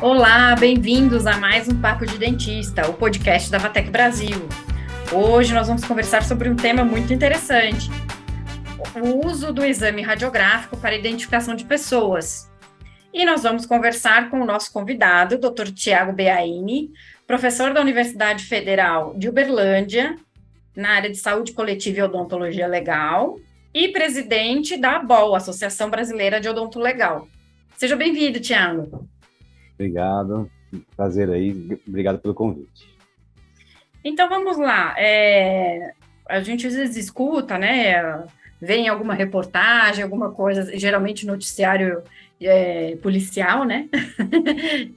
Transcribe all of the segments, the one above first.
Olá, bem-vindos a mais um Papo de Dentista, o podcast da Vatec Brasil. Hoje nós vamos conversar sobre um tema muito interessante, o uso do exame radiográfico para identificação de pessoas. E nós vamos conversar com o nosso convidado, Dr. Tiago Beaini, professor da Universidade Federal de Uberlândia, na área de saúde coletiva e odontologia legal, e presidente da ABOL, Associação Brasileira de Odonto Legal. Seja bem-vindo, Tiago. Obrigado, prazer aí, obrigado pelo convite. Então, vamos lá, a gente às vezes escuta, né, vem alguma reportagem, alguma coisa, geralmente noticiário policial, né,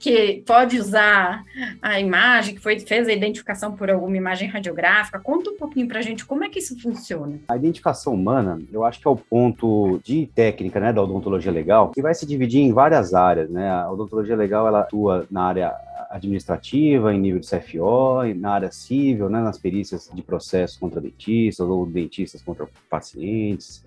que pode usar a imagem, que fez a identificação por alguma imagem radiográfica. Conta um pouquinho para a gente como é que isso funciona. A identificação humana, eu acho que é o ponto de técnica, né, da odontologia legal, que vai se dividir em várias áreas, né. A odontologia legal, ela atua na área administrativa, em nível de CFO, na área civil, né, nas perícias de processos contra dentistas ou dentistas contra pacientes,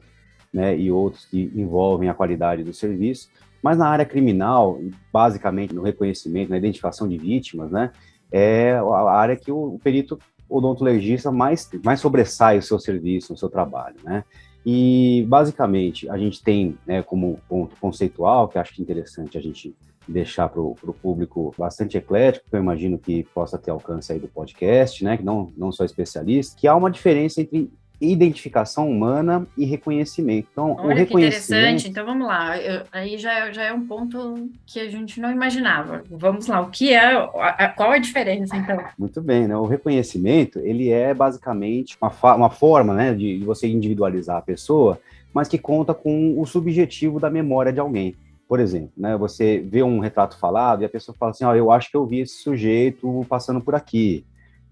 né, e outros que envolvem a qualidade do serviço. Mas na área criminal, basicamente no reconhecimento, na identificação de vítimas, né, é a área que o perito odontologista mais sobressai o seu serviço, o seu trabalho, né. E, basicamente, a gente tem, né, como ponto conceitual, que acho que é interessante a gente deixar para o público bastante eclético, que eu imagino que possa ter alcance aí do podcast, né, que não sou especialista, que há uma diferença entre identificação humana e reconhecimento. Então, olha, o reconhecimento... que interessante. Então, vamos lá. Aí já é um ponto que a gente não imaginava. Vamos lá. O que é... qual é a diferença, então? Muito bem, né? O reconhecimento, ele é basicamente uma forma, né, de você individualizar a pessoa, mas que conta com o subjetivo da memória de alguém. Por exemplo, né, você vê um retrato falado e a pessoa fala assim, eu acho que eu vi esse sujeito passando por aqui.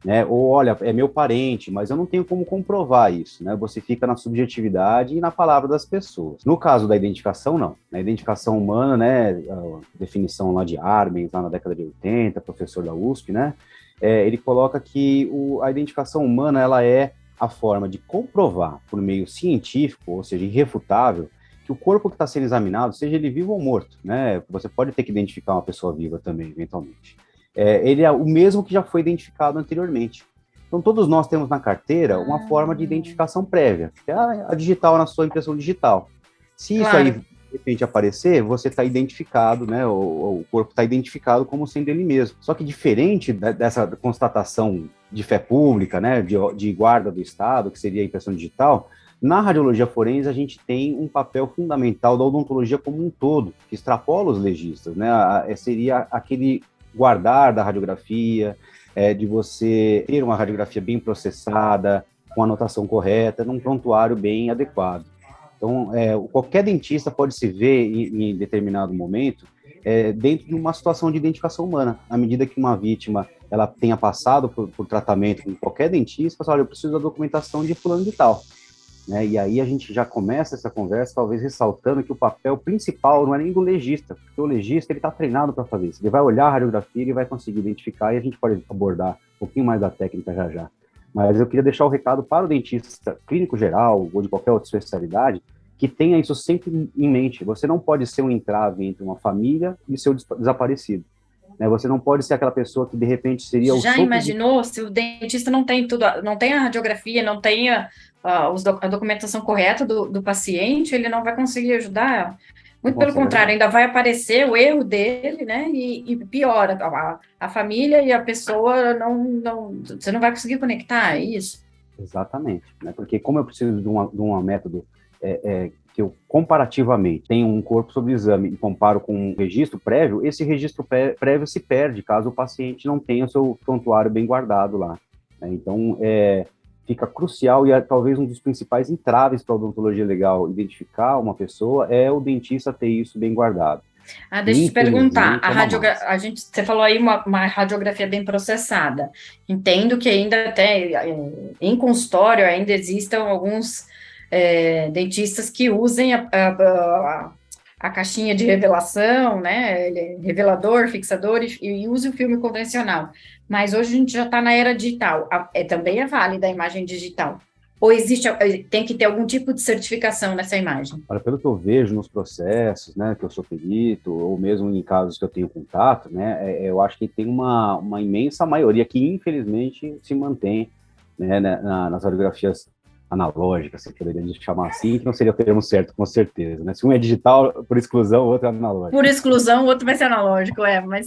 Né? Ou, olha, é meu parente, mas eu não tenho como comprovar isso, né? Você fica na subjetividade e na palavra das pessoas. No caso da identificação, não. Na identificação humana, né, a definição lá de Arbenz, lá na década de 80, professor da USP, né, ele coloca que a identificação humana, ela é a forma de comprovar por meio científico, ou seja, irrefutável, que o corpo que está sendo examinado, seja ele vivo ou morto, né? Você pode ter que identificar uma pessoa viva também, eventualmente. Ele é o mesmo que já foi identificado anteriormente. Então, todos nós temos na carteira uma forma de identificação prévia, que é a digital na sua impressão digital. Se isso aí, de repente, aparecer, você está identificado, né? O corpo está identificado como sendo ele mesmo. Só que diferente dessa constatação de fé pública, né? De guarda do Estado, que seria a impressão digital, na radiologia forense, a gente tem um papel fundamental da odontologia como um todo, que extrapola os legistas, né? Seria aquele guardar da radiografia, de você ter uma radiografia bem processada, com a anotação correta, num prontuário bem adequado. Então, qualquer dentista pode se ver em determinado momento dentro de uma situação de identificação humana. À medida que uma vítima ela tenha passado por tratamento com qualquer dentista, fala, olha, eu preciso da documentação de fulano de tal. Né? E aí a gente já começa essa conversa, talvez ressaltando que o papel principal não é nem do legista, porque o legista está treinado para fazer isso. Ele vai olhar a radiografia, ele vai conseguir identificar, e a gente pode abordar um pouquinho mais da técnica já. Mas eu queria deixar o recado para o dentista clínico geral, ou de qualquer outra especialidade, que tenha isso sempre em mente. Você não pode ser um entrave entre uma família e seu desaparecido. Né? Você não pode ser aquela pessoa que, de repente, seria o... Já imaginou se o dentista não tem tudo, não tem a radiografia, não tem a documentação correta do paciente, ele não vai conseguir ajudar? Muito pelo contrário, ainda vai aparecer o erro dele, né? E piora, a família e a pessoa você não vai conseguir conectar, é isso? Exatamente, né? Porque como eu preciso de um método que eu comparativamente tenho um corpo sob exame e comparo com um registro prévio, esse registro prévio se perde caso o paciente não tenha o seu prontuário bem guardado lá. Né? Então, fica crucial e talvez um dos principais entraves para a odontologia legal identificar uma pessoa é o dentista ter isso bem guardado. Deixa eu te perguntar, você falou aí uma radiografia bem processada. Entendo que ainda até em consultório ainda existam alguns dentistas que usem a caixinha de revelação, né, revelador, fixador, e use o filme convencional. Mas hoje a gente já está na era digital. Também é válida a imagem digital. Ou tem que ter algum tipo de certificação nessa imagem? Olha, pelo que eu vejo nos processos, né, que eu sou perito, ou mesmo em casos que eu tenho contato, né, eu acho que tem uma imensa maioria que, infelizmente, se mantém, né, nas radiografias analógicas, se poderia chamar assim, que não seria o termo certo, com certeza, né? Se um é digital, por exclusão, o outro é analógico. Por exclusão, o outro vai ser analógico, mas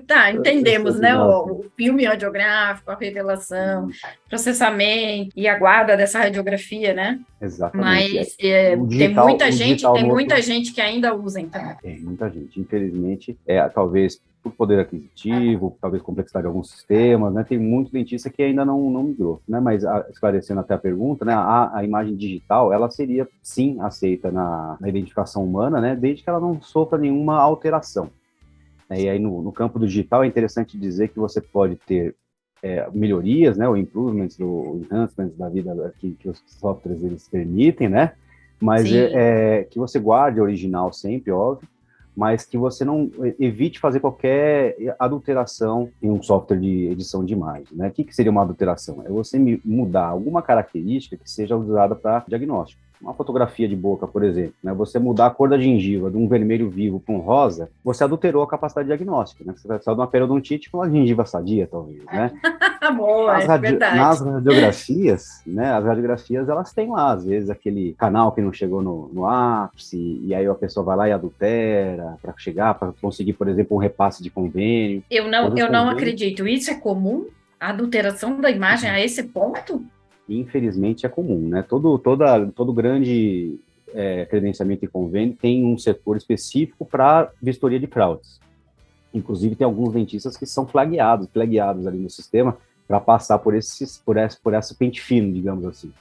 tá, entendemos, né? O filme radiográfico, a revelação, processamento e a guarda dessa radiografia, né? Exatamente. Mas tem muita gente que ainda usa, então. Tem muita gente. Infelizmente, talvez por poder aquisitivo, talvez complexidade de alguns sistemas, né? Tem muito dentista que ainda não migrou, né? Mas esclarecendo até a pergunta, né? A imagem digital, ela seria sim aceita na identificação humana, né? Desde que ela não sofra nenhuma alteração. E aí, no campo do digital, é interessante dizer que você pode ter melhorias, né, ou improvements, ou enhancements da vida que os softwares eles permitem, né, mas que você guarde a original sempre, óbvio, mas que você não evite fazer qualquer adulteração em um software de edição de imagem, né? O que seria uma adulteração? É você mudar alguma característica que seja usada para diagnóstico. Uma fotografia de boca, por exemplo, né? Você mudar a cor da gengiva de um vermelho vivo para um rosa, você adulterou a capacidade diagnóstica, né? Você vai precisar de uma periodontite com uma gengiva sadia, talvez, né? Boa, verdade. Nas radiografias, né? As radiografias, elas têm lá, às vezes, aquele canal que não chegou no ápice, e aí a pessoa vai lá e adultera para chegar, para conseguir, por exemplo, um repasse de convênio. Eu não acredito. Isso é comum? A adulteração da imagem a esse ponto? Infelizmente é comum, né? Todo grande credenciamento e convênio tem um setor específico para vistoria de fraudes. Inclusive tem alguns dentistas que são flagueados ali no sistema para passar por esse pente fino, digamos assim.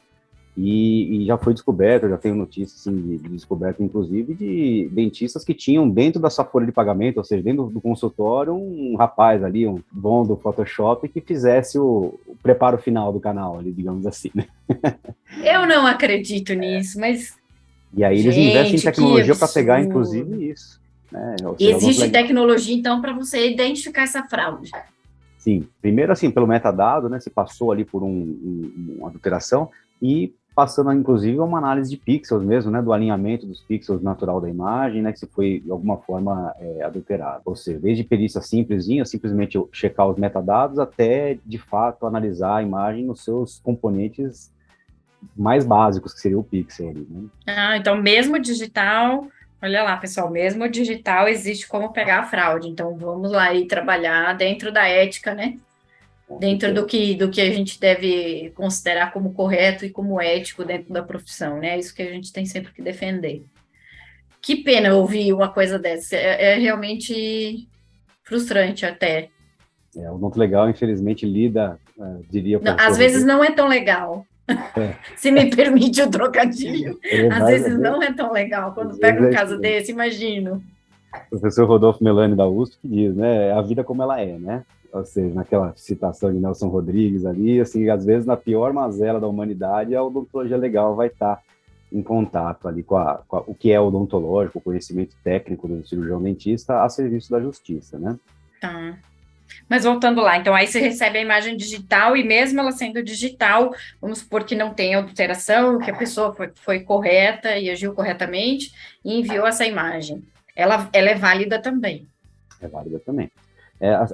E já foi descoberto, eu já tenho notícias assim, de descoberta, inclusive, de dentistas que tinham dentro da sua folha de pagamento, ou seja, dentro do consultório, um rapaz ali, um bom do Photoshop, que fizesse o preparo final do canal ali, digamos assim, né? Eu não acredito nisso, mas... E aí eles investem em tecnologia para pegar, inclusive, isso. Né? Existe tecnologia, então, para você identificar essa fraude? Sim. Primeiro, assim, pelo metadado, né? Se passou ali por uma adulteração e passando, inclusive, uma análise de pixels mesmo, né, do alinhamento dos pixels natural da imagem, né, que se foi, de alguma forma, adulterado. Ou seja, desde perícia simplesinha, simplesmente checar os metadados, até, de fato, analisar a imagem nos seus componentes mais básicos, que seria o pixel ali, né? Então, mesmo digital, olha lá, pessoal, mesmo digital existe como pegar a fraude. Então, vamos lá e trabalhar dentro da ética, né? Dentro do que a gente deve considerar como correto e como ético dentro da profissão, né? É isso que a gente tem sempre que defender. Que pena ouvir uma coisa dessa, é realmente frustrante até. O Odonto Legal, infelizmente, lida, diria... Às vezes não é tão legal, se me permite o trocadilho. Às vezes não é tão legal, quando pega um caso desse, imagino. O professor Rodolfo Melani da USP que diz, né, a vida como ela é, né? Ou seja, naquela citação de Nelson Rodrigues ali, assim, às vezes na pior mazela da humanidade, a odontologia legal vai estar em contato ali com o que é odontológico, o conhecimento técnico do cirurgião dentista a serviço da justiça, né? Tá. Mas voltando lá, então aí você recebe a imagem digital e mesmo ela sendo digital, vamos supor que não tem alteração, que a pessoa foi correta e agiu corretamente e enviou essa imagem. Ela é válida também. É válida também.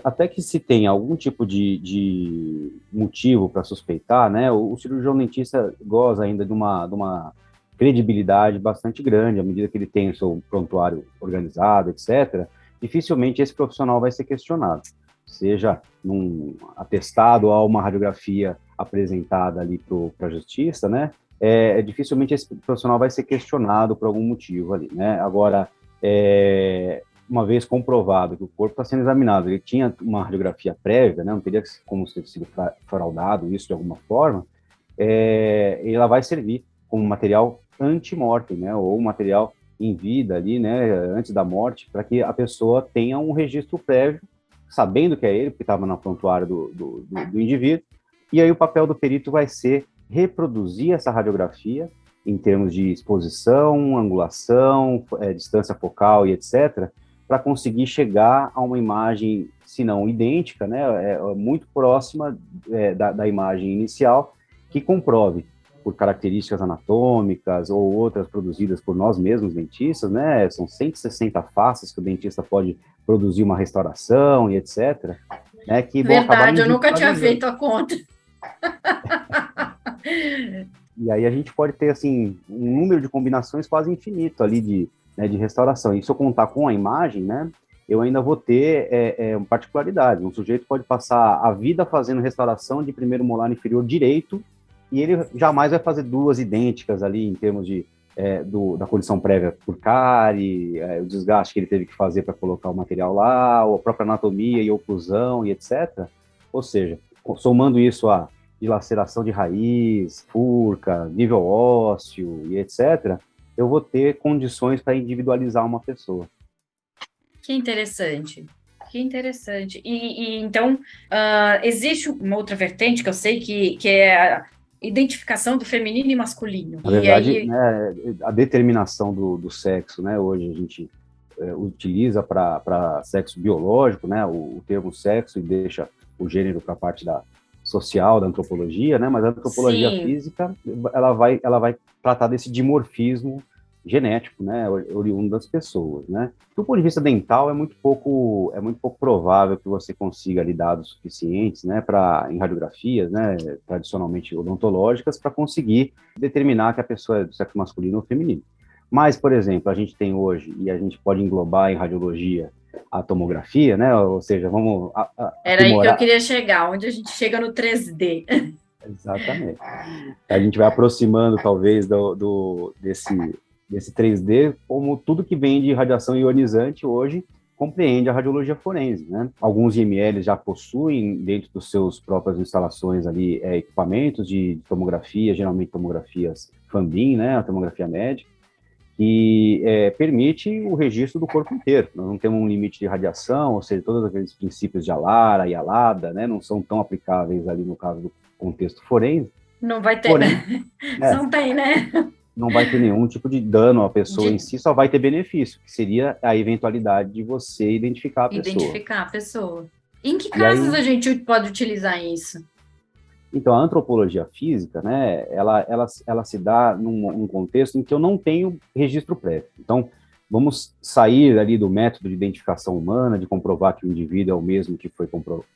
Até que se tenha algum tipo de motivo para suspeitar, né, o cirurgião dentista goza ainda de uma credibilidade bastante grande, à medida que ele tem o seu prontuário organizado, etc., dificilmente esse profissional vai ser questionado, seja num atestado ou uma radiografia apresentada ali para a justiça, né, dificilmente esse profissional vai ser questionado por algum motivo ali, né. Agora, uma vez comprovado que o corpo está sendo examinado, ele tinha uma radiografia prévia, né, não teria como ter sido fraudado isso de alguma forma, ela vai servir como material anti-mortem, né, ou material em vida ali, né, antes da morte, para que a pessoa tenha um registro prévio, sabendo que é ele, porque estava na prontuária do indivíduo, e aí o papel do perito vai ser reproduzir essa radiografia em termos de exposição, angulação, distância focal e etc., para conseguir chegar a uma imagem, se não idêntica, né, muito próxima da imagem inicial, que comprove por características anatômicas ou outras produzidas por nós mesmos, dentistas, né? São 160 faces que o dentista pode produzir uma restauração e etc., né? Que vão acabar Verdade, eu nunca tinha individualizando. feito a conta. E aí a gente pode ter, assim, um número de combinações quase infinito ali de restauração. E se eu contar com a imagem, né, eu ainda vou ter uma particularidade. Um sujeito pode passar a vida fazendo restauração de primeiro molar inferior direito e ele jamais vai fazer duas idênticas ali em termos da condição prévia por cárie, o desgaste que ele teve que fazer para colocar o material lá, ou a própria anatomia e oclusão e etc. Ou seja, somando isso a dilaceração de raiz, furca, nível ósseo e etc., eu vou ter condições para individualizar uma pessoa. Que interessante. Que interessante. E então, existe uma outra vertente que eu sei que é a identificação do feminino e masculino. Na verdade, né, a determinação do sexo, né, hoje a gente utiliza para sexo biológico, né, o termo sexo, e deixa o gênero para a parte social, da antropologia, né, mas a antropologia Sim. física, ela vai tratar desse dimorfismo genético, né, oriundo das pessoas, né. Do ponto de vista dental, é muito pouco provável que você consiga ali dados suficientes, né, em radiografias, né, tradicionalmente odontológicas, para conseguir determinar que a pessoa é do sexo masculino ou feminino. Mas, por exemplo, a gente tem hoje, e a gente pode englobar em radiologia a tomografia, né, ou seja, vamos Era aí que eu queria chegar, onde a gente chega no 3D. Exatamente. A gente vai aproximando, talvez, desse 3D, como tudo que vem de radiação ionizante hoje compreende a radiologia forense, né? Alguns IML já possuem, dentro dos seus próprias instalações ali, equipamentos de tomografia, geralmente tomografias FANBIM, né? A tomografia médica, que permite o registro do corpo inteiro. Nós não temos um limite de radiação, ou seja, todos aqueles princípios de Alara e Alada, né? Não são tão aplicáveis ali no caso do contexto forense. Não vai ter, porém, não tem, né? Não vai ter nenhum tipo de dano à pessoa em si, só vai ter benefício, que seria a eventualidade de você identificar a pessoa. Identificar a pessoa. Em que casos a gente pode utilizar isso? Então, a antropologia física, né, ela se dá num contexto em que eu não tenho registro prévio. Então, vamos sair ali do método de identificação humana, de comprovar que o indivíduo é o mesmo que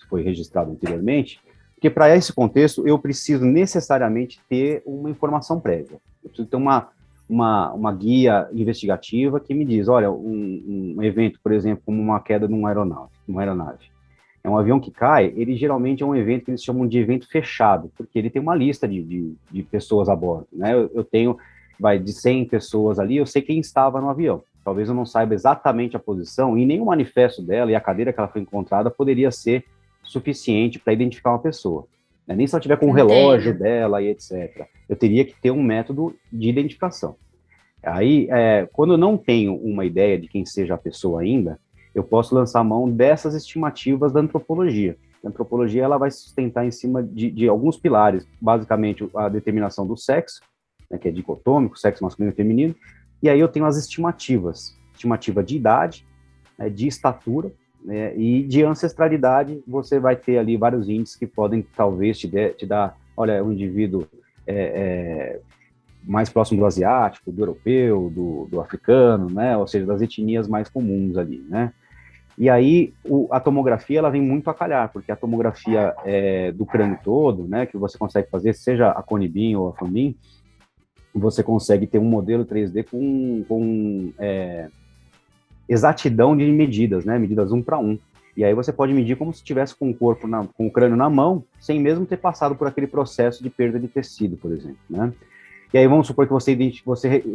foi registrado anteriormente, porque para esse contexto eu preciso necessariamente ter uma informação prévia. Eu preciso ter uma guia investigativa que me diz, olha, um evento, por exemplo, como uma queda numa aeronave. É um avião que cai, ele geralmente é um evento que eles chamam de evento fechado, porque ele tem uma lista de pessoas a bordo, né? Eu tenho, de 100 pessoas ali, eu sei quem estava no avião. Talvez eu não saiba exatamente a posição, e nem o manifesto dela e a cadeira que ela foi encontrada poderia ser suficiente para identificar uma pessoa. Né? Nem se ela tiver com o relógio dela e etc. Eu teria que ter um método de identificação. Aí, quando eu não tenho uma ideia de quem seja a pessoa ainda, eu posso lançar mão dessas estimativas da antropologia. A antropologia ela vai sustentar em cima de alguns pilares, basicamente a determinação do sexo, né, que é dicotômico, sexo masculino e feminino, e aí eu tenho as estimativa de idade, de estatura, e de ancestralidade. Você vai ter ali vários índices que podem talvez te dar, olha, um indivíduo mais próximo do asiático, do europeu, do africano, né, ou seja, das etnias mais comuns ali, né. E aí a tomografia ela vem muito a calhar, porque a tomografia do crânio todo, né, que você consegue fazer, seja a Cone-Beam ou a FANBIM, você consegue ter um modelo 3D com exatidão de medidas, né, medidas 1 para 1. E aí você pode medir como se estivesse com o corpo, com o crânio na mão, sem mesmo ter passado por aquele processo de perda de tecido, por exemplo, né. E aí vamos supor que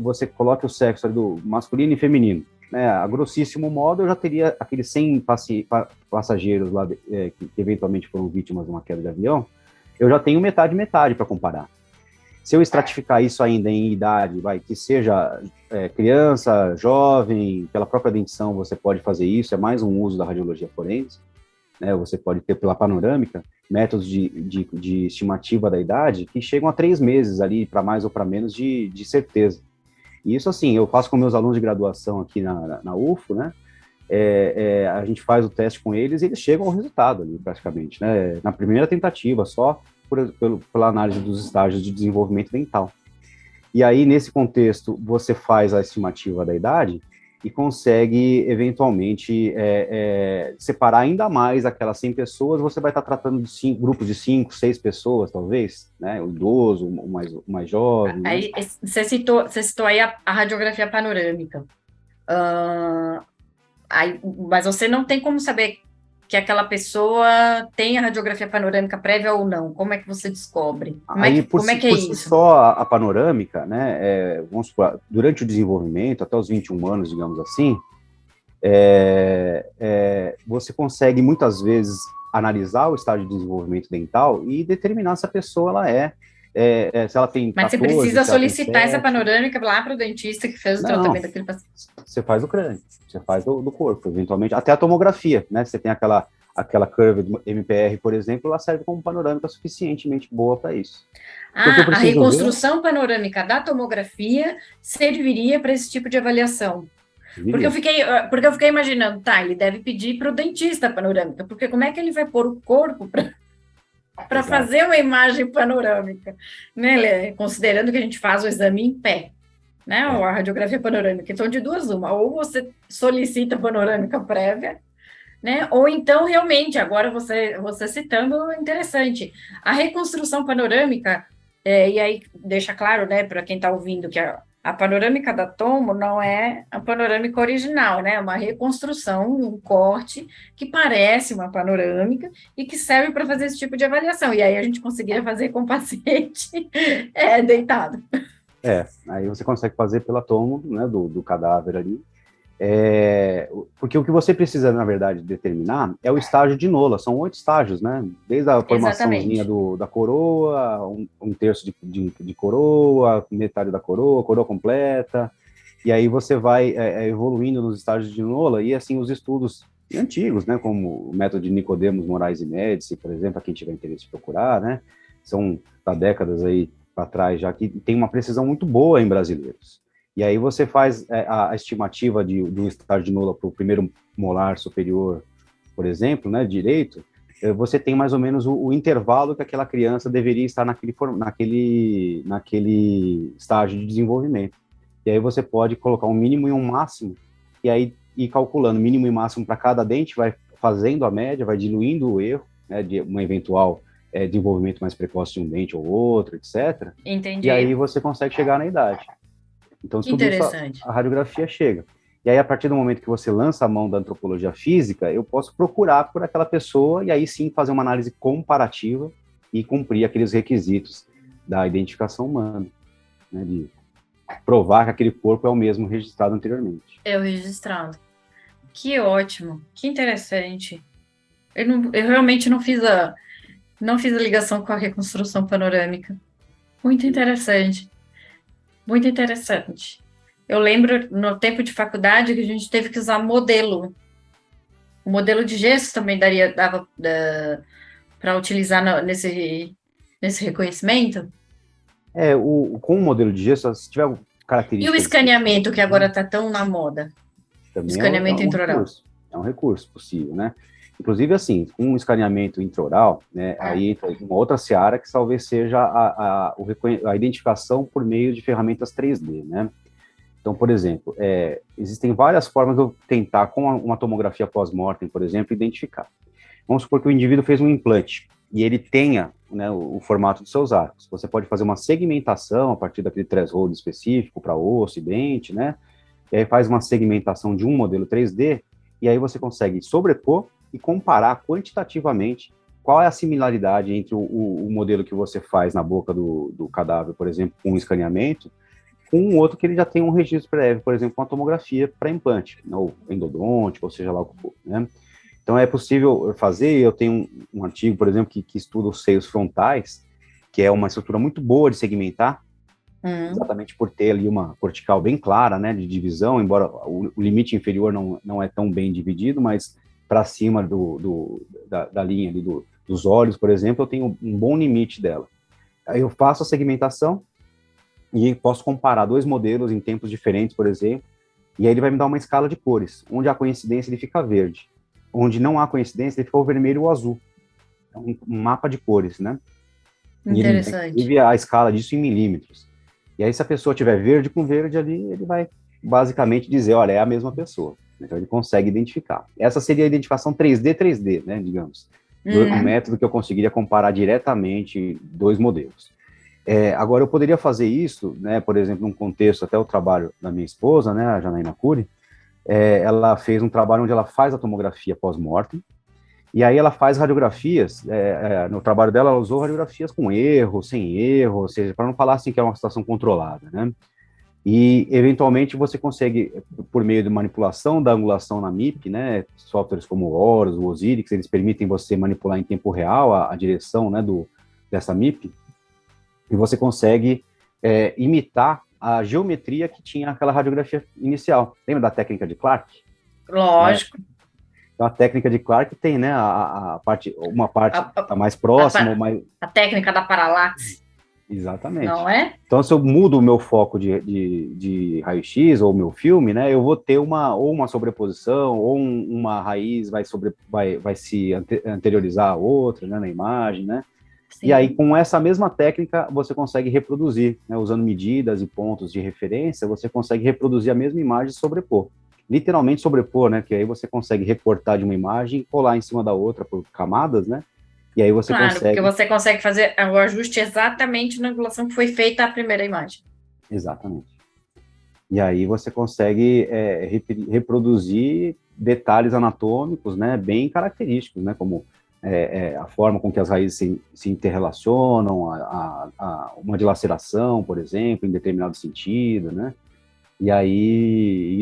você coloque o sexo do masculino e feminino, né, a grossíssimo modo eu já teria aqueles 100 passageiros lá que eventualmente foram vítimas de uma queda de avião, eu já tenho metade para comparar. Se eu estratificar isso ainda em idade, que seja criança, jovem, pela própria dentição você pode fazer isso, é mais um uso da radiologia forense, né? Você pode ter pela panorâmica métodos de estimativa da idade que chegam a 3 meses ali, para mais ou para menos de certeza. E isso, assim, eu faço com meus alunos de graduação aqui na UFO, né? A gente faz o teste com eles e eles chegam ao resultado ali, praticamente, né? Na primeira tentativa só, pela análise dos estágios de desenvolvimento dental. E aí, nesse contexto, você faz a estimativa da idade e consegue, eventualmente, separar ainda mais aquelas 100 pessoas. Você vai estar tratando de grupos de 5, 6 pessoas, talvez, né? O idoso, o mais jovem. Aí, né? Você citou aí a radiografia panorâmica. Mas você não tem como saber que aquela pessoa tem a radiografia panorâmica prévia ou não. Como é que você descobre? Como é que é isso? Só a panorâmica, né, vamos supor, durante o desenvolvimento, até os 21 anos, digamos assim, você consegue muitas vezes analisar o estágio de desenvolvimento dental e determinar se a pessoa se ela tem 14, mas você precisa solicitar essa 7. panorâmica lá para o dentista que fez o tratamento daquele paciente. Você faz do crânio, você faz do corpo, eventualmente, até a tomografia, né? Você tem aquela curva do MPR, por exemplo, ela serve como panorâmica suficientemente boa para isso. A reconstrução panorâmica da tomografia serviria para esse tipo de avaliação. Porque eu fiquei imaginando, ele deve pedir para o dentista a panorâmica, porque como é que ele vai pôr o corpo para fazer uma imagem panorâmica, né? Considerando que a gente faz o exame em pé, né? Ou a radiografia panorâmica. Então, de duas uma, ou você solicita panorâmica prévia, né? Ou então, realmente, agora você citando, interessante, a reconstrução panorâmica, e aí deixa claro, né, para quem está ouvindo, que a panorâmica da tomo não é a panorâmica original, né? É uma reconstrução, um corte que parece uma panorâmica e que serve para fazer esse tipo de avaliação. E aí a gente conseguiria fazer com o paciente deitado. Aí você consegue fazer pela tomo, né, do cadáver ali. Porque o que você precisa, na verdade, determinar é o estágio de Nola. São 8 estágios, né? Desde a formaçãozinha da coroa, um terço de coroa, metade da coroa completa, e aí você vai evoluindo nos estágios de Nola, e assim, os estudos antigos, né, como o método de Nicodemos, Moraes e Médici, por exemplo, a quem tiver interesse de procurar, né, são há décadas aí para trás já, que tem uma precisão muito boa em brasileiros. E aí você faz a estimativa do estágio de Nola para o primeiro molar superior, por exemplo, né, direito, você tem mais ou menos o intervalo que aquela criança deveria estar naquele estágio de desenvolvimento. E aí você pode colocar um mínimo e um máximo, e aí ir calculando mínimo e máximo para cada dente, vai fazendo a média, vai diluindo o erro, né, de uma eventual desenvolvimento mais precoce de um dente ou outro, etc. Entendi. E aí você consegue chegar na idade. Então, tudo isso a radiografia chega. E aí, a partir do momento que você lança a mão da antropologia física, eu posso procurar por aquela pessoa e aí sim fazer uma análise comparativa e cumprir aqueles requisitos da identificação humana, né, de provar que aquele corpo é o mesmo registrado anteriormente. É o registrado. Que ótimo, que interessante. Eu realmente não fiz a ligação com a reconstrução panorâmica. Muito interessante. Muito interessante. Eu lembro, no tempo de faculdade, que a gente teve que usar modelo. O modelo de gesso também dava para utilizar nesse reconhecimento? Com o modelo de gesso, se tiver características... E o escaneamento, que agora está tão na moda? Também escaneamento intraoral. É um recurso possível, né? Inclusive, assim, com um escaneamento intraoral, né, aí entra uma outra seara que talvez seja a identificação por meio de ferramentas 3D, né? Então, por exemplo, existem várias formas de eu tentar, com uma tomografia pós-mortem, por exemplo, identificar. Vamos supor que o indivíduo fez um implante e ele tenha, né, o formato dos seus arcos. Você pode fazer uma segmentação a partir daquele threshold específico para osso e dente, né? E aí faz uma segmentação de um modelo 3D e aí você consegue sobrepor e comparar quantitativamente qual é a similaridade entre o modelo que você faz na boca do cadáver, por exemplo, com um escaneamento, com um outro que ele já tem um registro prévio, por exemplo, com a tomografia para implante, ou endodôntico, ou seja lá o que for, né? Então é possível fazer, eu tenho um artigo, por exemplo, que estuda os seios frontais, que é uma estrutura muito boa de segmentar, exatamente por ter ali uma cortical bem clara, né, de divisão, embora o limite inferior não é tão bem dividido, mas para cima da linha ali dos olhos, por exemplo, eu tenho um bom limite dela. Aí eu faço a segmentação e posso comparar 2 modelos em tempos diferentes, por exemplo, e aí ele vai me dar uma escala de cores. Onde há coincidência, ele fica verde. Onde não há coincidência, ele fica o vermelho ou o azul. É um mapa de cores, né? E ele Interessante. inclusive a escala disso em milímetros. E aí, se a pessoa tiver verde com verde ali, ele vai basicamente dizer, olha, é a mesma pessoa. Então, ele consegue identificar. Essa seria a identificação 3D, 3D, né, digamos. Um método que eu conseguiria comparar diretamente dois modelos. Agora, eu poderia fazer isso, né, por exemplo, num contexto, até o trabalho da minha esposa, né, a Janaína Cury, ela fez um trabalho onde ela faz a tomografia pós-mortem, e aí ela faz radiografias, no trabalho dela ela usou radiografias com erro, sem erro, ou seja, para não falar assim que é uma situação controlada, né? E, eventualmente, você consegue, por meio de manipulação da angulação na MIP, né, softwares como o Horus, o Osiris, eles permitem você manipular em tempo real a direção, né, dessa MIP, e você consegue imitar a geometria que tinha aquela radiografia inicial. Lembra da técnica de Clark? Lógico. Então, a técnica de Clark tem, né, uma parte tá mais próxima, a técnica da paralaxe. Exatamente. Não é? Então, se eu mudo o meu foco de raio-x ou meu filme, né, eu vou ter uma sobreposição, ou uma raiz vai se anteriorizar a outra, né, na imagem, né? Sim. E aí, com essa mesma técnica, você consegue reproduzir, né, usando medidas e pontos de referência, você consegue reproduzir a mesma imagem e sobrepor. Literalmente sobrepor, né, que aí você consegue recortar de uma imagem e colar em cima da outra por camadas, né? E aí você consegue... porque você consegue fazer o ajuste exatamente na angulação que foi feita a primeira imagem. Exatamente. E aí você consegue reproduzir detalhes anatômicos, né, bem característicos, né, como a forma com que as raízes se interrelacionam, uma dilaceração, por exemplo, em determinado sentido, né? E aí,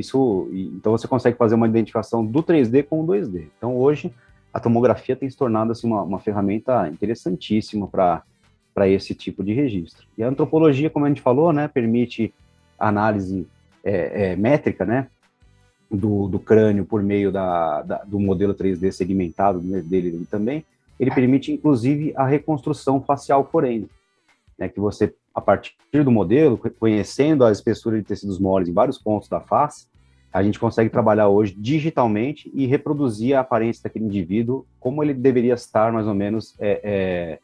então você consegue fazer uma identificação do 3D com o 2D. Então, hoje, a tomografia tem se tornado assim, uma ferramenta interessantíssima para esse tipo de registro. E a antropologia, como a gente falou, né, permite análise métrica, né, do crânio por meio do modelo 3D segmentado dele também. Ele permite, inclusive, a reconstrução facial forense, né, que você, a partir do modelo, conhecendo a espessura de tecidos moles em vários pontos da face, a gente consegue trabalhar hoje digitalmente e reproduzir a aparência daquele indivíduo como ele deveria estar, mais ou menos,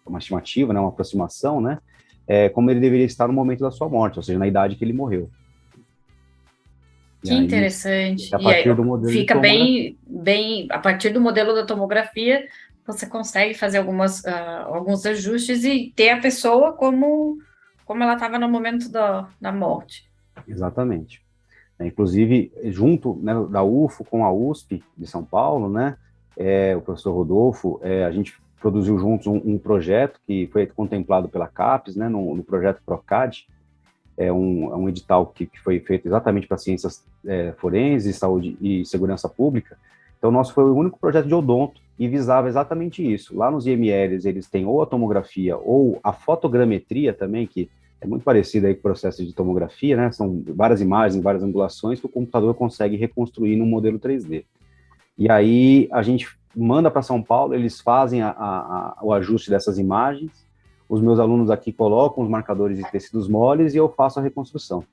uma estimativa, né, uma aproximação, né, como ele deveria estar no momento da sua morte, ou seja, na idade que ele morreu. Que interessante. A partir do modelo fica bem, a partir do modelo da tomografia, você consegue fazer alguns ajustes e ter a pessoa como ela estava no momento da morte. Exatamente. Inclusive, junto, né, da UFO com a USP de São Paulo, né, o professor Rodolfo, a gente produziu juntos um projeto que foi contemplado pela CAPES, né, no projeto PROCAD, um edital que foi feito exatamente para ciências forenses, saúde e segurança pública. Então, o nosso foi o único projeto de odonto e visava exatamente isso. Lá nos IMLs, eles têm ou a tomografia ou a fotogrametria também, que é muito parecido aí com o processo de tomografia, né? São várias imagens, várias angulações que o computador consegue reconstruir no modelo 3D. E aí a gente manda para São Paulo, eles fazem o ajuste dessas imagens, os meus alunos aqui colocam os marcadores de tecidos moles e eu faço a reconstrução.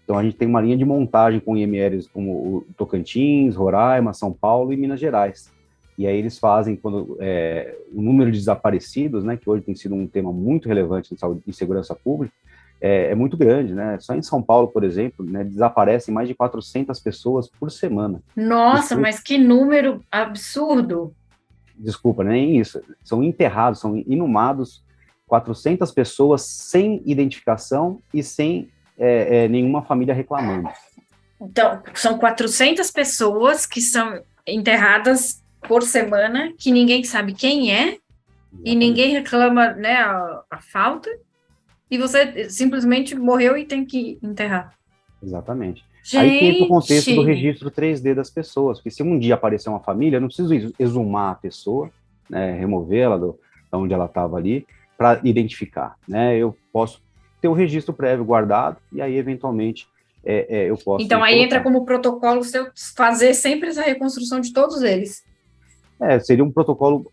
Então a gente tem uma linha de montagem com IMLs como o Tocantins, Roraima, São Paulo e Minas Gerais. E aí eles fazem, o número de desaparecidos, né, que hoje tem sido um tema muito relevante em saúde e segurança pública, é muito grande, né? Só em São Paulo, por exemplo, né, desaparecem mais de 400 pessoas por semana. Nossa, mas que número absurdo! Desculpa, nem isso. São enterrados, são inumados 400 pessoas sem identificação e sem nenhuma família reclamando. Então, são 400 pessoas que são enterradas por semana, que ninguém sabe quem é, exatamente. E ninguém reclama, né, a falta, e você simplesmente morreu e tem que enterrar. Exatamente. Gente. Aí que entra o contexto do registro 3D das pessoas, porque se um dia aparecer uma família, eu não preciso exumar a pessoa, né, removê-la de onde ela estava ali, para identificar, né, eu posso ter o registro prévio guardado, e aí, eventualmente, eu posso... Então, aí entra como protocolo seu fazer sempre essa reconstrução de todos eles. Seria um protocolo,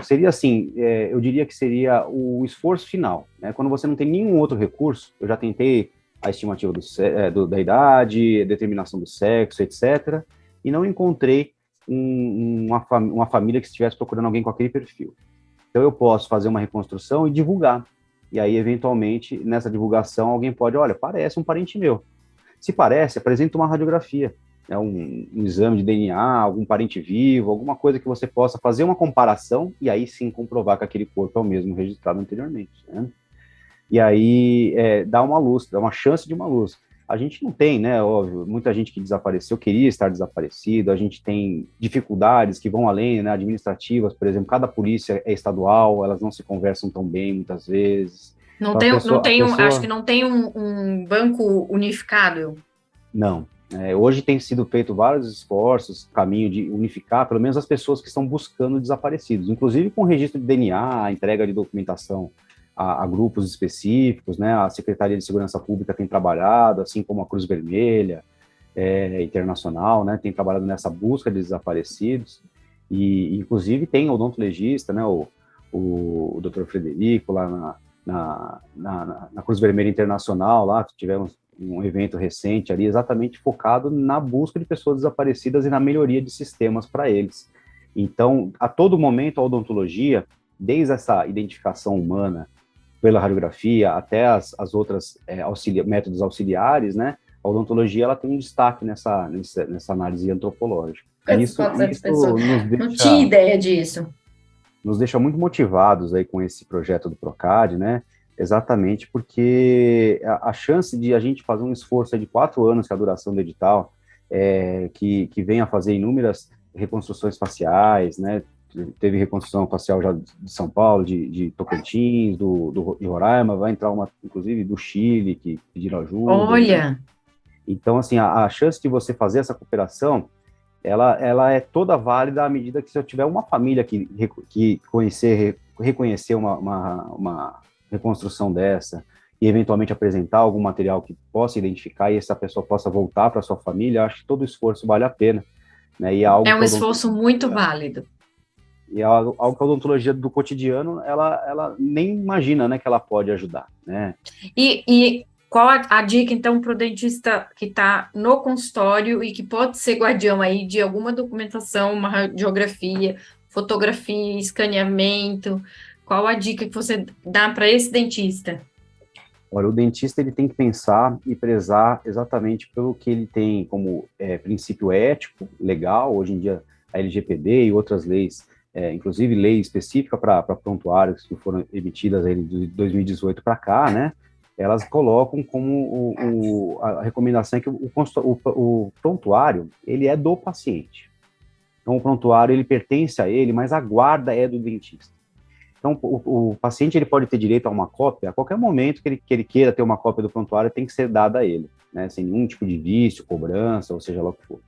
seria assim, eu diria que seria o esforço final, né? Quando você não tem nenhum outro recurso, eu já tentei a estimativa da idade, determinação do sexo, etc., e não encontrei uma família que estivesse procurando alguém com aquele perfil. Então eu posso fazer uma reconstrução e divulgar. E aí, eventualmente, nessa divulgação, alguém pode, olha, parece um parente meu. Se parece, apresenta uma radiografia, né, um exame de DNA, algum parente vivo, alguma coisa que você possa fazer uma comparação e aí sim comprovar que aquele corpo é o mesmo registrado anteriormente, né? E aí dá uma luz, dá uma chance de uma luz. A gente não tem, né, óbvio, muita gente que desapareceu queria estar desaparecido, a gente tem dificuldades que vão além, né, administrativas, por exemplo, cada polícia é estadual, elas não se conversam tão bem muitas vezes. Então Acho que não tem um banco unificado. Não. Hoje tem sido feito vários esforços, caminho de unificar, pelo menos as pessoas que estão buscando desaparecidos, inclusive com registro de DNA, a entrega de documentação a grupos específicos, né? A Secretaria de Segurança Pública tem trabalhado, assim como a Cruz Vermelha Internacional, né? Tem trabalhado nessa busca de desaparecidos, e inclusive tem odontologista, né? O Dr. Frederico, lá na Cruz Vermelha Internacional, lá tivemos um evento recente ali, exatamente focado na busca de pessoas desaparecidas e na melhoria de sistemas para eles. Então, a todo momento, a odontologia, desde essa identificação humana pela radiografia até as outras métodos auxiliares, né, a odontologia ela tem um destaque nessa análise antropológica. Isso não tinha ideia disso. Nos deixa muito motivados aí com esse projeto do Procad, né, exatamente porque a chance de a gente fazer um esforço de 4 anos, que é a duração do edital, que venha a fazer inúmeras reconstruções faciais, né, teve reconstrução facial já de São Paulo, de Tocantins, de Roraima, vai entrar uma, inclusive, do Chile, que pediram ajuda. Olha! Né? Então, assim, a chance de você fazer essa cooperação, ela é toda válida à medida que se eu tiver uma família que reconhecer uma reconstrução dessa e eventualmente apresentar algum material que possa identificar e essa pessoa possa voltar para sua família, acho que todo o esforço vale a pena. Né? E é um esforço muito válido. E é algo que a odontologia do cotidiano, ela nem imagina, né, que ela pode ajudar, né? E qual a dica, então, para o dentista que está no consultório e que pode ser guardião aí de alguma documentação, uma radiografia, fotografia, escaneamento? Qual a dica que você dá para esse dentista? Olha, o dentista ele tem que pensar e prezar exatamente pelo que ele tem como princípio ético, legal, hoje em dia a LGPD e outras leis, inclusive lei específica para prontuários que foram emitidas aí de 2018 para cá, né? Elas colocam como a recomendação é que o prontuário, ele é do paciente. Então, o prontuário, ele pertence a ele, mas a guarda é do dentista. Então, o paciente, ele pode ter direito a uma cópia, a qualquer momento que ele queira ter uma cópia do prontuário, tem que ser dada a ele, né? Sem nenhum tipo de vício, cobrança, ou seja lá o que for.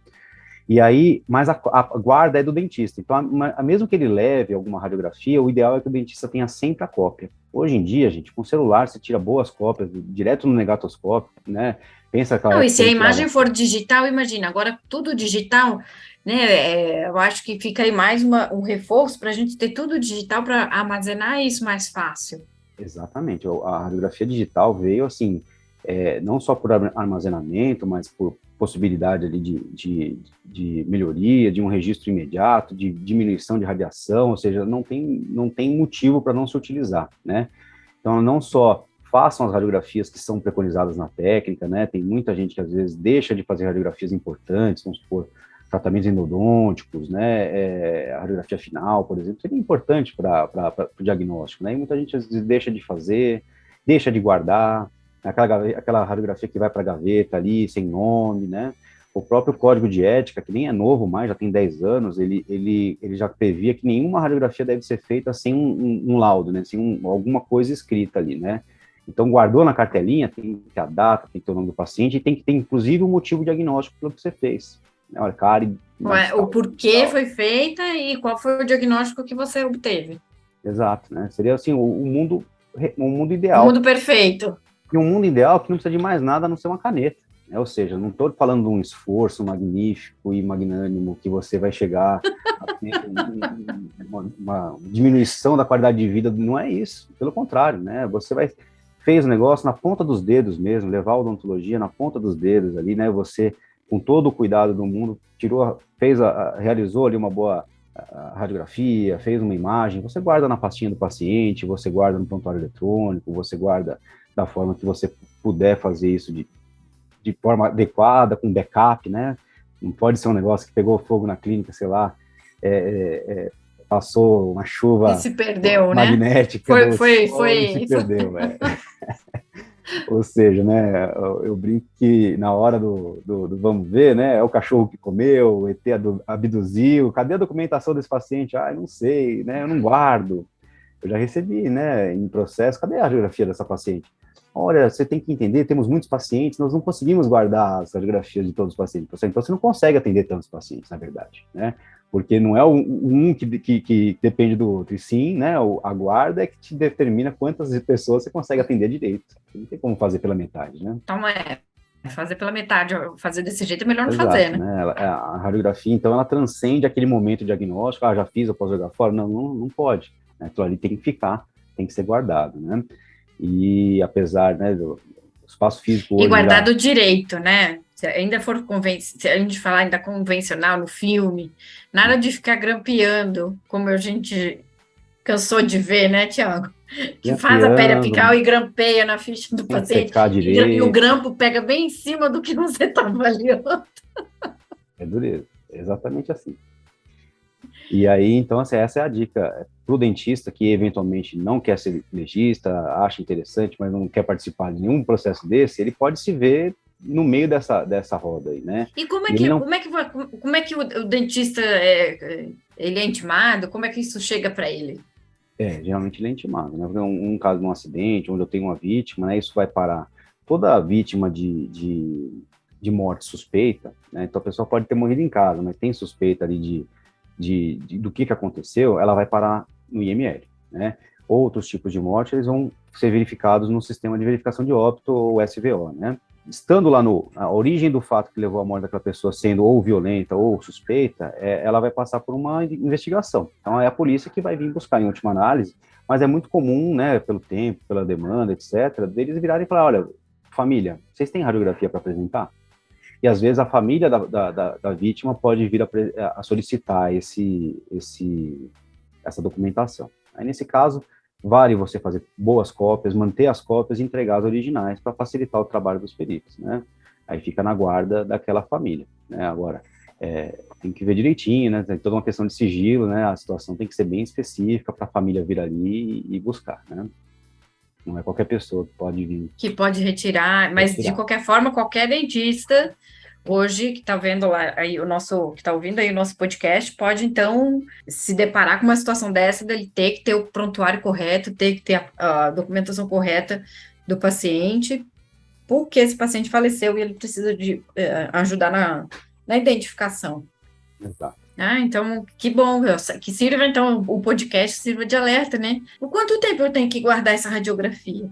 E aí, mas a guarda é do dentista. Então, mesmo que ele leve alguma radiografia, o ideal é que o dentista tenha sempre a cópia. Hoje em dia, gente, com celular, você tira boas cópias direto no negatoscópio, né? Pensa aquela Não, e se a imagem for digital, imagina, agora tudo digital, né? Eu acho que fica aí mais um reforço para a gente ter tudo digital para armazenar isso mais fácil. Exatamente. A radiografia digital veio, assim, não só por armazenamento, mas por possibilidade ali de melhoria, de um registro imediato, de diminuição de radiação, ou seja, não tem motivo para não se utilizar, né? Então, não só façam as radiografias que são preconizadas na técnica, né? Tem muita gente que às vezes deixa de fazer radiografias importantes, vamos supor, tratamentos endodônticos, né? A radiografia final, por exemplo, seria importante para o diagnóstico, né? E muita gente às vezes deixa de fazer, deixa de guardar, aquela radiografia que vai para a gaveta ali, sem nome, né? O próprio Código de Ética, que nem é novo mais, já tem 10 anos, ele já previa que nenhuma radiografia deve ser feita sem um laudo, né? Sem alguma coisa escrita ali, né? Então, guardou na cartelinha, tem que ter a data, tem que ter o nome do paciente, e tem que ter, inclusive, o motivo diagnóstico pelo que você fez. Olha, cárie... O porquê foi feita e qual foi o diagnóstico que você obteve. Exato, né? Seria, assim, o mundo ideal. O mundo perfeito. E um mundo ideal que não precisa de mais nada a não ser uma caneta. Ou seja, não estou falando de um esforço magnífico e magnânimo que você vai chegar a ter uma diminuição da qualidade de vida. Não é isso. Pelo contrário, né? Você fez o negócio na ponta dos dedos mesmo, levar a odontologia na ponta dos dedos ali, né? Você, com todo o cuidado do mundo, realizou ali uma boa a radiografia, fez uma imagem, você guarda na pastinha do paciente, você guarda no prontuário eletrônico, você guarda da forma que você puder fazer isso de forma adequada, com backup, né? Não pode ser um negócio que pegou fogo na clínica, sei lá, passou uma E chuva se perdeu, né? magnética Foi, do foi, sol e se foi. perdeu, Ou seja, né, eu brinco que na hora do vamos ver, né, é o cachorro que comeu, o ET abduziu, cadê a documentação desse paciente? Ah, eu não sei, né, eu não guardo. Eu já recebi, né, em processo, cadê a radiografia dessa paciente? Olha, você tem que entender, temos muitos pacientes, nós não conseguimos guardar as radiografias de todos os pacientes. Então, você não consegue atender tantos pacientes, na verdade, né? Porque não é um que depende do outro, e sim, né, a guarda é que te determina quantas pessoas você consegue atender direito. Não tem como fazer pela metade, né? Então, fazer pela metade, fazer desse jeito é melhor não fazer, Exato, né? né? A radiografia, então, ela transcende aquele momento diagnóstico, já fiz, eu posso jogar fora? Não pode. Né? Aquilo ali tem que ficar, tem que ser guardado, né? E apesar, né, do espaço físico E hoje já... guardado direito, né? Se ainda for se a gente falar ainda convencional no filme, nada de ficar grampeando, como a gente cansou de ver, né, Tiago? Que faz a pele Grampeando, apical e grampeia na ficha do sem paciente, secar e o direito, grampo pega bem em cima do que você está avaliando. é dureza, é exatamente assim. E aí, então, assim, essa é a dica para o dentista que eventualmente não quer ser legista, acha interessante, mas não quer participar de nenhum processo desse, ele pode se ver no meio dessa roda aí, né? E como é E ele que, não, o dentista ele é intimado? Como é que isso chega para ele? geralmente ele é intimado, né? Um caso de um acidente, onde eu tenho uma vítima, né? Isso vai parar toda a vítima de morte suspeita, né? Então a pessoa pode ter morrido em casa, mas tem suspeita ali do que aconteceu, ela vai parar no IML, né? Outros tipos de morte, eles vão ser verificados no sistema de verificação de óbito, ou SVO, né? Estando lá a origem do fato que levou à morte daquela pessoa sendo ou violenta ou suspeita, ela vai passar por uma investigação. Então, é a polícia que vai vir buscar em última análise, mas é muito comum, né, pelo tempo, pela demanda, etc., deles virarem e falar, olha, família, vocês têm radiografia para apresentar? E, às vezes, a família da vítima pode vir a solicitar essa documentação. Aí, nesse caso, vale você fazer boas cópias, manter as cópias e entregar as originais para facilitar o trabalho dos peritos, né? Aí fica na guarda daquela família, né? Agora, tem que ver direitinho, né? Tem toda uma questão de sigilo, né? A situação tem que ser bem específica para a família vir ali e buscar, né? Não é qualquer pessoa que pode vir. Que pode retirar, mas de qualquer forma, qualquer dentista hoje que está vendo lá aí que está ouvindo aí o nosso podcast, pode então se deparar com uma situação dessa, dele ter que ter o prontuário correto, ter que ter a documentação correta do paciente, porque esse paciente faleceu e ele precisa de ajudar na identificação. Exato. Então, que bom, que sirva então o podcast sirva de alerta, né? Por quanto tempo eu tenho que guardar essa radiografia?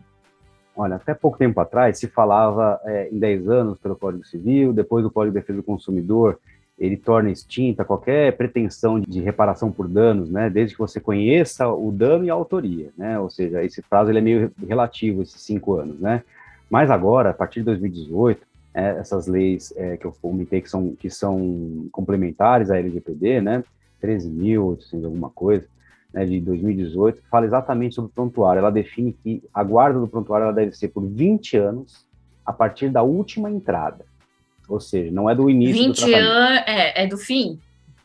Olha, até pouco tempo atrás se falava em 10 anos pelo Código Civil, depois o Código de Defesa do Consumidor, ele torna extinta qualquer pretensão de reparação por danos, né, desde que você conheça o dano e a autoria, né, ou seja, esse prazo ele é meio relativo, esses 5 anos, né, mas agora, a partir de 2018, essas leis que eu comentei que são complementares à LGPD, né, 13.800 alguma coisa, né, de 2018, fala exatamente sobre o prontuário. Ela define que a guarda do prontuário ela deve ser por 20 anos a partir da última entrada. Ou seja, não é do início do tratamento. 20 anos é do fim?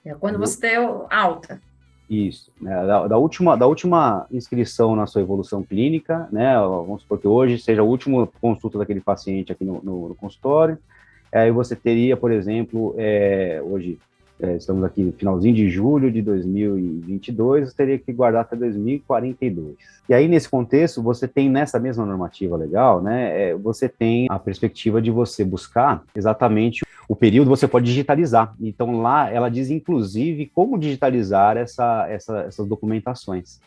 É quando você deu alta. Isso. Né, da última inscrição na sua evolução clínica, né, vamos supor que hoje seja a última consulta daquele paciente aqui no consultório, aí você teria, por exemplo, hoje... estamos aqui no finalzinho de julho de 2022, você teria que guardar até 2042. E aí, nesse contexto, você tem, nessa mesma normativa legal, né, você tem a perspectiva de você buscar exatamente o período que você pode digitalizar. Então, lá, ela diz, inclusive, como digitalizar essas documentações.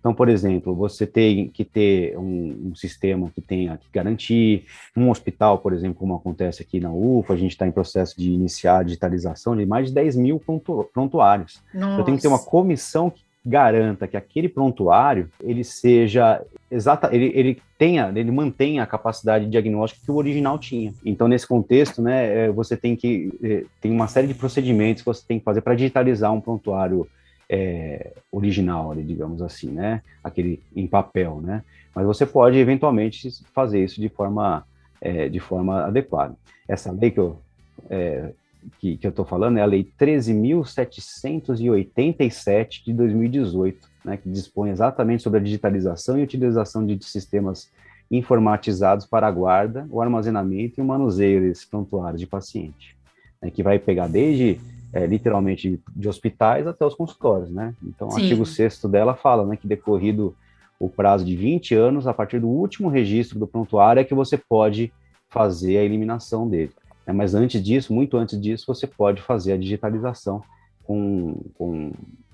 Então, por exemplo, você tem que ter um sistema que tenha que garantir, um hospital, por exemplo, como acontece aqui na UFA, a gente está em processo de iniciar a digitalização de mais de 10 mil prontuários. Nossa. Eu tenho que ter uma comissão que garanta que aquele prontuário, ele seja ele mantenha a capacidade de diagnóstico que o original tinha. Então, nesse contexto, né, você tem uma série de procedimentos que você tem que fazer para digitalizar um prontuário original, digamos assim, né? Aquele em papel, né? Mas você pode eventualmente fazer isso de forma adequada. Essa lei que eu estou falando é a Lei 13.787 de 2018, né, que dispõe exatamente sobre a digitalização e utilização de sistemas informatizados para a guarda, o armazenamento e o manuseio desses prontuários de paciente, né, que vai pegar desde, literalmente, de hospitais até os consultórios, né? Então, o artigo 6º dela fala, né, que decorrido o prazo de 20 anos, a partir do último registro do prontuário, é que você pode fazer a eliminação dele. Mas antes disso, muito antes disso, você pode fazer a digitalização com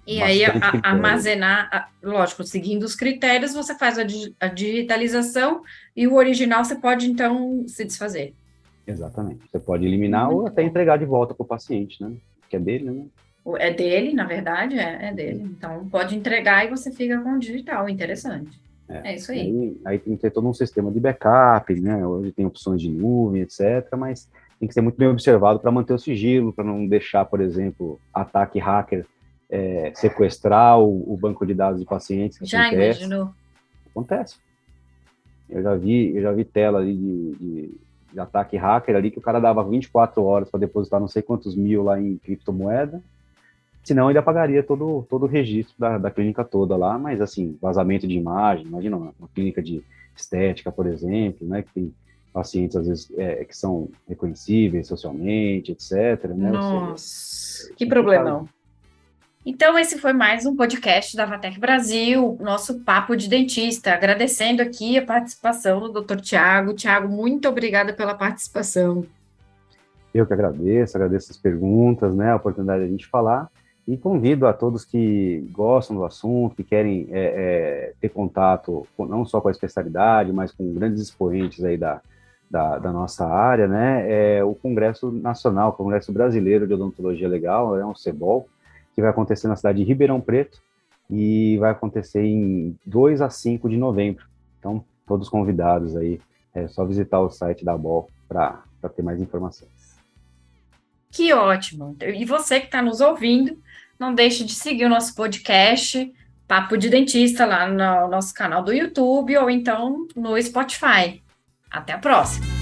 e aí, armazenar, lógico, seguindo os critérios, você faz a digitalização e o original você pode, então, se desfazer. Exatamente. Você pode eliminar ou até entregar de volta para o paciente, né? Que é dele, né? É dele, na verdade, é dele. Então, pode entregar e você fica com o digital. Interessante. É isso aí. Aí tem que ter todo um sistema de backup, né? Hoje tem opções de nuvem, etc., mas tem que ser muito bem observado para manter o sigilo, para não deixar, por exemplo, ataque hacker sequestrar o banco de dados de pacientes. Já imaginou? Acontece. Eu já vi tela ali de ataque hacker ali, que o cara dava 24 horas para depositar não sei quantos mil lá em criptomoeda, senão ele apagaria todo o registro da clínica toda lá, mas assim, vazamento de imagem, imagina uma clínica de estética, por exemplo, né, que tem pacientes, às vezes, que são reconhecíveis socialmente, etc. Né? Nossa, que problemão. Então, esse foi mais um podcast da Vatec Brasil, nosso Papo de Dentista. Agradecendo aqui a participação do Dr. Tiago. Tiago, muito obrigada pela participação. Eu que agradeço as perguntas, né, a oportunidade de a gente falar, e convido a todos que gostam do assunto, que querem ter contato não só com a especialidade, mas com grandes expoentes aí da nossa área, né, o Congresso Nacional, o Congresso Brasileiro de Odontologia Legal, um CEBOL, que vai acontecer na cidade de Ribeirão Preto e vai acontecer em 2 a 5 de novembro. Então, todos convidados aí, é só visitar o site da BOL para ter mais informações. Que ótimo! E você que está nos ouvindo, não deixe de seguir o nosso podcast Papo de Dentista lá no nosso canal do YouTube ou então no Spotify. Até a próxima!